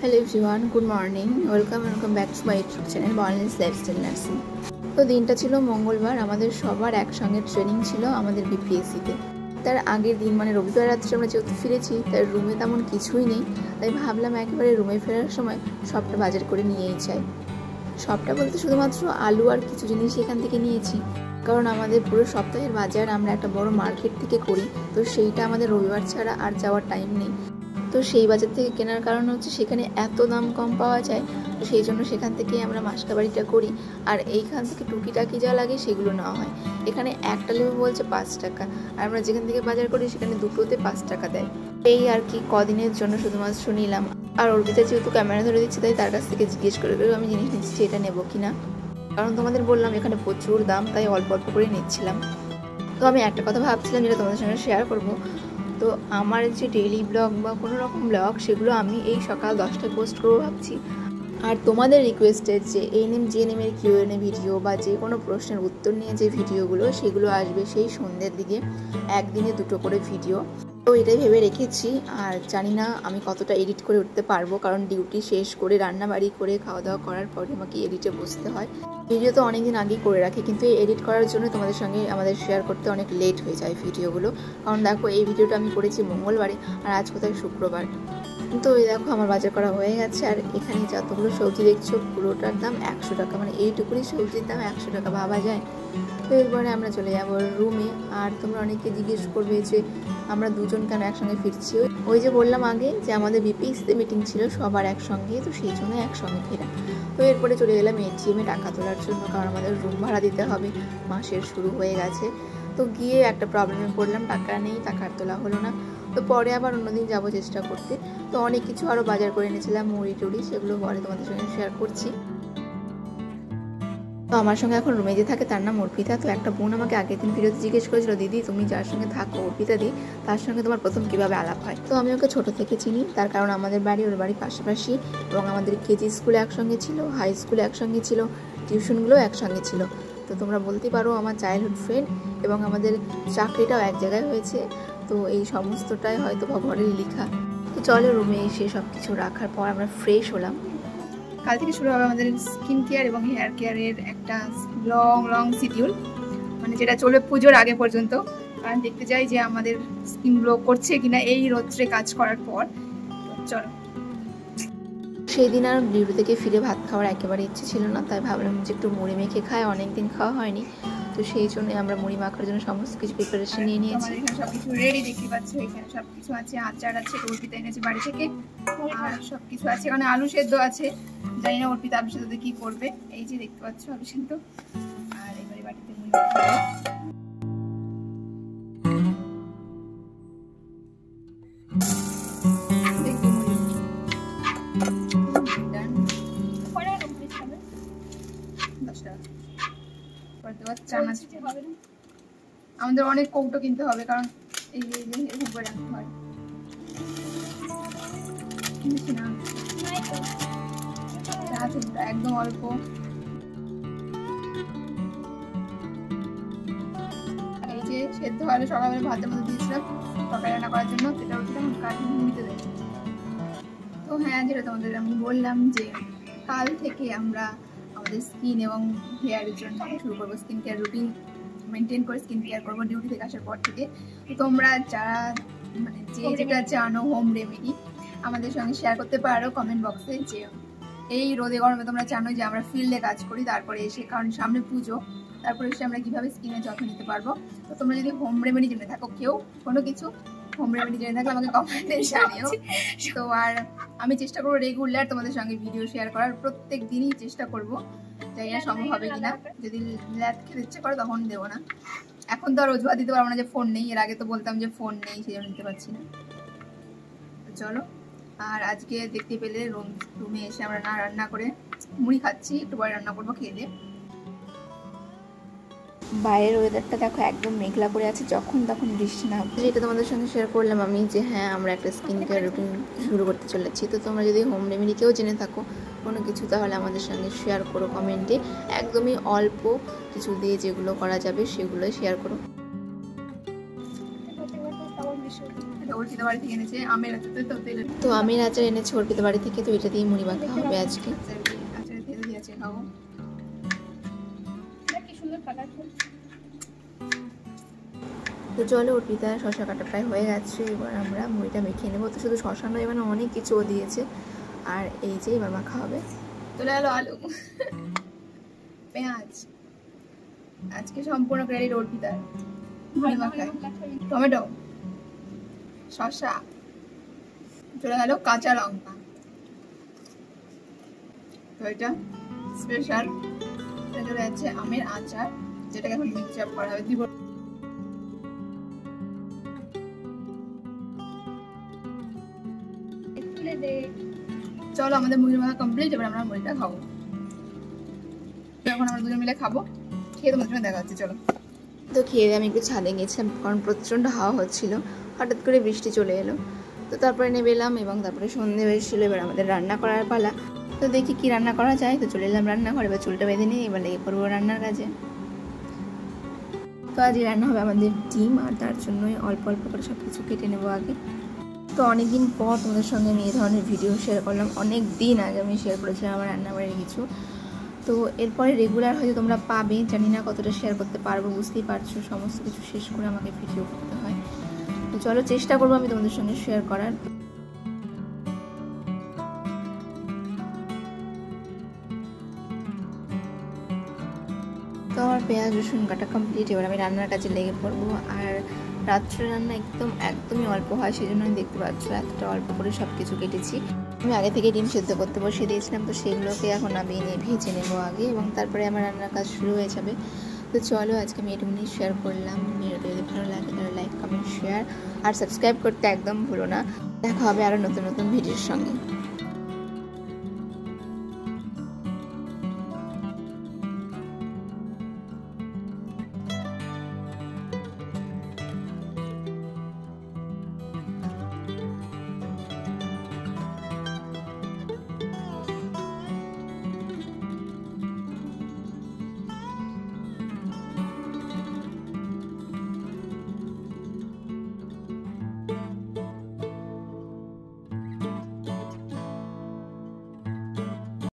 Hello everyone, good morning. Welcome back to my YouTube channel Barnis lifestyle nursing. তো দিনটা ছিল মঙ্গলবার, আমাদের সবার একসঙ্গে ট্রেনিং ছিল আমাদের বিপিএসসিতে। তার আগের দিন মানে রবিবার রাত্রে আমরা যেহেতু ফিরেছি, তার রুমে তেমন কিছুই নেই, তাই ভাবলাম একেবারে রুমে ফেরার সময় সবটা বাজার করে নিয়েই যাই। সবটা বলতে শুধুমাত্র আলু আর কিছু জিনিস এখান থেকে নিয়েছি, কারণ আমাদের পুরো সপ্তাহের বাজার আমরা একটা বড় মার্কেট থেকে করি, তো সেইটা আমাদের রবিবার ছাড়া আর যাওয়ার টাইম নেই। তো সেই বাজার থেকে কেনার কারণ হচ্ছে সেখানে এত দাম কম পাওয়া যায়, তো সেই জন্য সেখান থেকেই আমরা মাসকাবাড়িটা করি। আর এইখান থেকে টুকিটাকি যা লাগে সেগুলো নেওয়া হয়। এখানে একটা লেবু বলছে 5 টাকা, আর আমরা যেখান থেকে বাজার করি সেখানে দুটোতে 5 টাকা দেয়। এই আর কি কদিনের জন্য শুধুমাত্র নিলাম। আর অর্পিতা যেহেতু ক্যামেরা ধরে দিচ্ছে, তাই তার কাছ থেকে জিজ্ঞেস করে আমি জিনিস নিচ্ছি এটা নেবো কিনা, কারণ তোমাদের বললাম এখানে প্রচুর দাম, তাই অল্প অল্প করে নিচ্ছিলাম। তো আমি একটা কথা ভাবছিলাম যেটা তোমাদের সঙ্গে শেয়ার করবো। তো আমার যে ডেইলি ব্লগ বা কোনো রকম ব্লগ, সেগুলো আমি এই সকাল 10টায় পোস্ট করবো ভাবছি। আর তোমাদের রিকোয়েস্টেড যে এএনএম জিএনএমের কিউএনএ ভিডিও বা যে কোনো প্রশ্নের উত্তর নিয়ে যে ভিডিওগুলো, সেগুলো আসবে সেই সন্ধ্যের দিকে, একদিনে 2টো করে ভিডিও। তো এটাই ভেবে রেখেছি। আর জানি না আমি কতটা এডিট করে উঠতে পারবো, কারণ ডিউটি শেষ করে রান্নাবাড়ি করে খাওয়া দাওয়া করার পরে আমাকে এডিটে বসতে হয়। ভিডিও তো অনেকদিন আগেই করে রাখি, কিন্তু এই এডিট করার জন্য তোমাদের সঙ্গে আমাদের শেয়ার করতে অনেক লেট হয়ে যায় ভিডিওগুলো। কারণ দেখো, এই ভিডিওটা আমি করেছি মঙ্গলবারে, আর আজ কোথায় শুক্রবার। তো এই দেখো আমার বাজার করা হয়ে গেছে। আর এখানে যতগুলো সবজি দেখছো পুরোটার দাম 100 টাকা, মানে এইটুকুনি সবজির দাম 100 টাকা, ভাবা যায়। তো এরপরে আমরা চলে যাবো রুমে। আর তোমরা অনেকে জিজ্ঞেস করবে যে আমরা দুজন কেন একসঙ্গে ফিরছি। ওই যে বললাম আগে যে আমাদের বিপিএসসিতে মিটিং ছিল সবার একসঙ্গে, তো সেই জন্য একসঙ্গে ফেরা। তো এরপরে চলে গেলাম এটিএমে টাকা তোলার জন্য, কারণ আমাদের রুম ভাড়া দিতে হবে, মাসের শুরু হয়ে গেছে। তো গিয়ে একটা প্রবলেমে পড়লাম, টাকা নেই, টাকা তোলা হলো না। তো পরে আবার অন্যদিন যাবো চেষ্টা করতে। তো অনেক কিছু আরও বাজার করে এনেছিলাম, মুড়ি টুড়ি, সেগুলো পরে তোমাদের সঙ্গে শেয়ার করছি। তো আমার সঙ্গে এখন রুমে যে থাকে তার নাম অর্পিতা। তো একটা বোন আমাকে আগের দিন ভিডিওতে জিজ্ঞেস করেছিল, দিদি তুমি যার সঙ্গে থাকো অর্পিতা দি, তার সঙ্গে তোমার প্রথম কীভাবে আলাপ হয়। তো আমি ওকে ছোটো থেকে চিনি, তার কারণ আমাদের বাড়ি ওর বাড়ি পাশাপাশি, এবং আমাদের কেজি স্কুলে একসঙ্গে ছিল, হাই স্কুলে একসঙ্গে ছিল, টিউশনগুলোও একসঙ্গে ছিল। তো তোমরা বলতেই পারো আমার চাইল্ডহুড ফ্রেন্ড, এবং আমাদের চাকরিটাও এক জায়গায় হয়েছে। তো এই সমস্তটাই হয়তো ভগবানের লেখা। তো চলো রুমে এসে সব কিছু রাখার পর আমরা ফ্রেশ হলাম। কাল থেকে শুরু হবে আমাদের স্কিন কেয়ার এবং হেয়ার কেয়ারের একটা লং শিডিউল, মানে যেটা চলবে পুজোর আগে পর্যন্ত। কারণ দেখতে চাই যে আমাদের স্কিন গ্লো করছে কিনা এই রোদ্রে কাজ করার পর। চলো। সেই দিন আর ডিউটি থেকে ফিরে ভাত খাওয়ার একেবারে ইচ্ছে ছিল না, তাই ভাবলাম যে একটু মুড়ি মেখে খাই, অনেকদিন খাওয়া হয়নি। তো সেই জন্য আমরা মুড়ি মাখার জন্য সমস্ত কিছু প্রিপারেশন নিয়ে নিয়েছি। এখানে সবকিছু রেডি, দেখতে পাচ্ছ এখানে সবকিছু আছে, আচার আছে, অর্পিতা এনেছে বাড়ি থেকে, আর সবকিছু আছে। এখানে আলু সেদ্ধ আছে, জানি না অর্পিতা আলু সেদ্ধ কি করবে। এই যে দেখতে পাচ্ছ আলু সেদ্ধ, আর এবারে বাটিতে মুড়ি আমাদের অনেক কৌটো কিনতে হবে, কারণ এই এরকম করে রাখতে হয়। একদম অল্প। এই যে সেদ্ধ আলু সকালবেলা ভাতের মধ্যে দিয়েছিলাম তরকারি রান্না করার জন্য, সেটা ওটা কাঠি মুড়িতে দেয়। তো হ্যাঁ, যেটা তোমাদের আমি বললাম যে কাল থেকে আমরা আমাদের স্কিন এবং হেয়ারের জন্য শুরু করবো, স্কিন কেয়ার রুটিন মেনটেন করে স্কিন কেয়ার করবো ডিউটি থেকে আসার পর থেকে। তোমরা যারা মানে যে যেটা জানো হোম রেমেডি আমাদের সঙ্গে শেয়ার করতে পারো কমেন্ট বক্সে। যে এই রোদে গরমে তোমরা জানো যে আমরা ফিল্ডে কাজ করি, তারপরে এসে কারণ সামনে পুজো, তারপরে এসে আমরা কীভাবে স্কিনের যত্ন নিতে পারবো। তো তোমরা যদি হোম রেমেডি জেনে থাকো, কেউ কোনো কিছু হোম রেমেডি জেনে থাকলে আমাকে কমেন্টে জানিও। তো আর আমি চেষ্টা করবো রেগুলার তোমাদের সঙ্গে ভিডিও শেয়ার করার, প্রত্যেক দিনই চেষ্টা করবো। জানি না সম্ভব হবে কিনা, যদি ল্যাদ খেতে ইচ্ছে করে তখন দেবো না। এখন তো আর অজুহাত দিতে পারবো না যে ফোন নেই, এর আগে তো বলতাম যে ফোন নেই, সেই জন্য নিতে পারছি না। চলো। আর আজকে দেখতে পেলে রুমে এসে আমরা না রান্না করে মুড়ি খাচ্ছি, একটু পরে রান্না করবো খেয়ে দিয়ে। বাইরের ওয়েদারটা দেখো একদম মেঘলা করে আছে, যখন তখন বৃষ্টি না হবে। যেটা তোমাদের সঙ্গে শেয়ার করলাম আমি যে হ্যাঁ আমরা একটা স্কিন কেয়ার রুটিন শুরু করতে চলেছি। তো তোমরা যদি হোম রেমেডি কেউ জেনে থাকো কোনো কিছু, তাহলে আমাদের সঙ্গে শেয়ার করো কমেন্টে। একদমই অল্প কিছু দিয়ে যেগুলো করা যাবে সেগুলোই শেয়ার করো। অর্পিতা বাড়ি থেকে এনেছে আমের আচার। তো আমের আচার এনেছে অর্পিতা বাড়ি থেকে, তো এটা দিয়ে মুড়ি মাখা হবে আজকে। আচারের তেল দিয়ে আছে খাবো। কি সুন্দর কালারফুল। তো চলো অর্পিতা শশা কাটা প্রায় হয়ে গেছে, এবার আমরা মুড়িটা মেখে নেবো। তো শুধু শশা নয়, এবার অনেক কিছুও দিয়েছে। আর এই যে এবার মাখা হবে। চলে গেলো আলু, পেঁয়াজ, আজকে সম্পূর্ণ ক্রেডিট অর্পিতার। মুড়ি মাখায় টমেটো, শশা, চলে গেল কাঁচা লঙ্কা। তো এটা স্পেশাল, এটা চলে যাচ্ছে আমের আচার, যেটাকে এখন মিক্সচার করা হবে। দিব চলো আমাদের মুড়ি মাখা কমপ্লিট, এবার আমরা মুড়িটা খাবো। এখন আমরা দুজন মিলে খাবো, খেয়ে তোমাদের সঙ্গে দেখা হচ্ছে। চলো। তো খেয়ে আমি একটু ছাদে গেছিলাম, কারণ প্রচণ্ড হাওয়া হচ্ছিল, হঠাৎ করে বৃষ্টি চলে এলো। তো তারপরে নেমে এলাম এবং তারপরে সন্ধে হয়েছিল, এবার আমাদের রান্না করার পালা। তো দেখি কি রান্না করা যায়। তো চলে এলাম রান্নাঘরে, এবার চুলটা বেঁধে নিই, এবার লেগে পড়বো রান্নার কাজে। তো আজকে রান্না হবে আমাদের ডিম, আর তার জন্যই অল্প অল্প করে সব কিছু কেটে নেবো আগে। তো অনেকদিন পর তোমাদের সঙ্গে আমি এই ধরনের ভিডিও শেয়ার করলাম। অনেক দিন আগে আমি শেয়ার করেছিলাম আমার রান্নাবাড়ির কিছু, তো এরপরে রেগুলার হয়তো তোমরা পাবে, জানি না কতটা শেয়ার করতে পারবো। বুঝতেই পারছো সমস্ত কিছু শেষ করে আমাকে ভিডিও করতে হয়। তো চলো চেষ্টা করবো আমি তোমাদের সঙ্গে শেয়ার করার। তো আমার পেঁয়াজ রসুন কাটা কমপ্লিট, এবার আমি রান্নার কাজে লেগে পড়বো। আর রাত্রে রান্না একদমই অল্প হয়, সেই জন্য আমি দেখতে পাচ্ছ এতটা অল্প করে সব কিছু কেটেছি। আমি আগে থেকে ডিম সেদ্ধ করতে বসিয়ে দিয়েছিলাম, তো সেগুলোকে এখন আমি ভেজে নেবো আগে, এবং তারপরে আমার রান্নার কাজ শুরু হয়ে যাবে। তো চলো আজকে আমি এটুকুনি শেয়ার করলাম। ভিডিওটা যদি ভালো লাগে তাহলে লাইক কমেন্ট শেয়ার আর সাবস্ক্রাইব করতে একদম ভুলো না। দেখা হবে আরও নতুন নতুন ভিডিওর সঙ্গে।